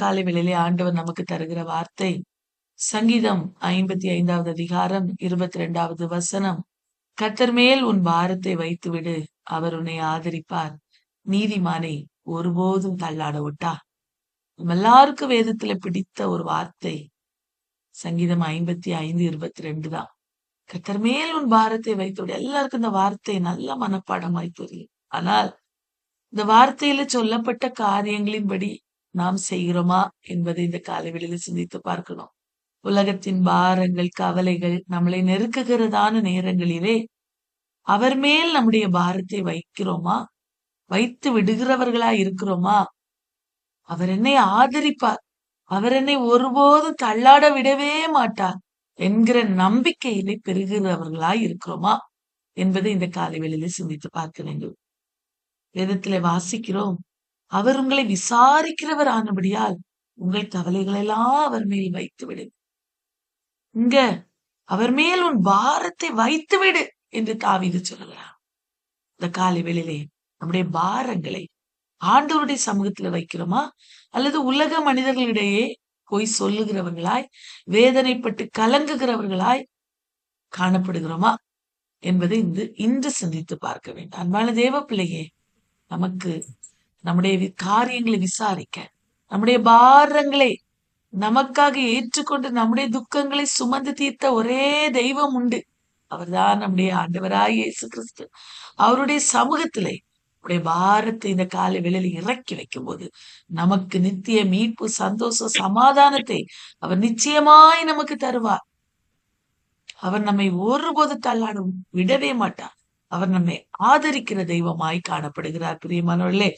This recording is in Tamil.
காலை வேளையிலே ஆண்டவர் நமக்கு தருகிற வார்த்தை சங்கீதம் 55வது அதிகாரம் 22வது வசனம். கர்த்தர் மேல் உன் பாரத்தை வைத்துவிடு, அவர் உன்னை ஆதரிப்பார், நீதிமானை ஒருபோதும் தள்ளாட விட்டார். நம்ம எல்லாருக்கும் வேதத்துல பிடித்த ஒரு வார்த்தை சங்கீதம் 55:22 தான். கர்த்தர் மேல் உன் பாரத்தை வைத்துவிடு. எல்லாருக்கும் இந்த வார்த்தை நல்ல மனப்பாடமாய் தெரியும். ஆனால் இந்த வார்த்தையில சொல்லப்பட்ட காரியங்களின்படி நாம் செய்கிறோமா என்பதை இந்த காலைவெளியில சிந்தித்து பார்க்கணும். உலகத்தின் பாரங்கள், கவலைகள் நம்மளை நெருக்குகிறதான நேரங்களிலே அவர் மேல் நம்முடைய பாரத்தை வைக்கிறோமா? வைத்து விடுகிறவர்களா இருக்கிறோமா? அவர் என்னை ஆதரிப்பார், அவர் என்னை ஒருபோதும் தள்ளாட விடவே மாட்டார் என்கிற நம்பிக்கையிலே பெறுகிறவர்களாய் இருக்கிறோமா என்பதை இந்த காலைவெளியில சிந்தித்து பார்க்க வேண்டும். வேதத்திலே வாசிக்கிறோம், அவர் உங்களை விசாரிக்கிறவர் ஆனபடியால் உங்கள் கவலைகள் எல்லாம் அவர் மேல் வைத்து விடு. இங்க அவர் மேல் உன் பாரத்தை வைத்து விடு என்று தாவீது சொல்லுகிறார். இந்த காலை வேளையிலே நம்முடைய பாரங்களை ஆண்டவருடைய சமூகத்துல வைக்கிறோமா, அல்லது உலக மனிதர்களிடையே போய் சொல்லுகிறவர்களாய், வேதனைப்பட்டு கலங்குகிறவர்களாய் காணப்படுகிறோமா என்பதை இன்று சிந்தித்து பார்க்க வேண்டும். அன்பான தேவ பிள்ளையே, நமக்கு நம்முடைய காரியங்களை விசாரிக்க, நம்முடைய பாரங்களை நமக்காக ஏற்றுக்கொண்டு நம்முடைய துக்கங்களை சுமந்து தீர்த்த ஒரே தெய்வம் உண்டு. அவர்தான் நம்முடைய ஆண்டவராய் இயேசு கிறிஸ்து. அவருடைய சமூகத்திலே நம்முடைய பாரத்தை இந்த காலை வேளையில இறக்கி வைக்கும் போது நமக்கு நித்திய மீட்பு, சந்தோஷம், சமாதானத்தை அவர் நிச்சயமாய் நமக்கு தருவார். அவர் நம்மை ஒருபோது தள்ளாடும் விடவே மாட்டார். அவர் நம்மை ஆதரிக்கிற தெய்வமாய் காணப்படுகிறார். பிரியமானவர்களே,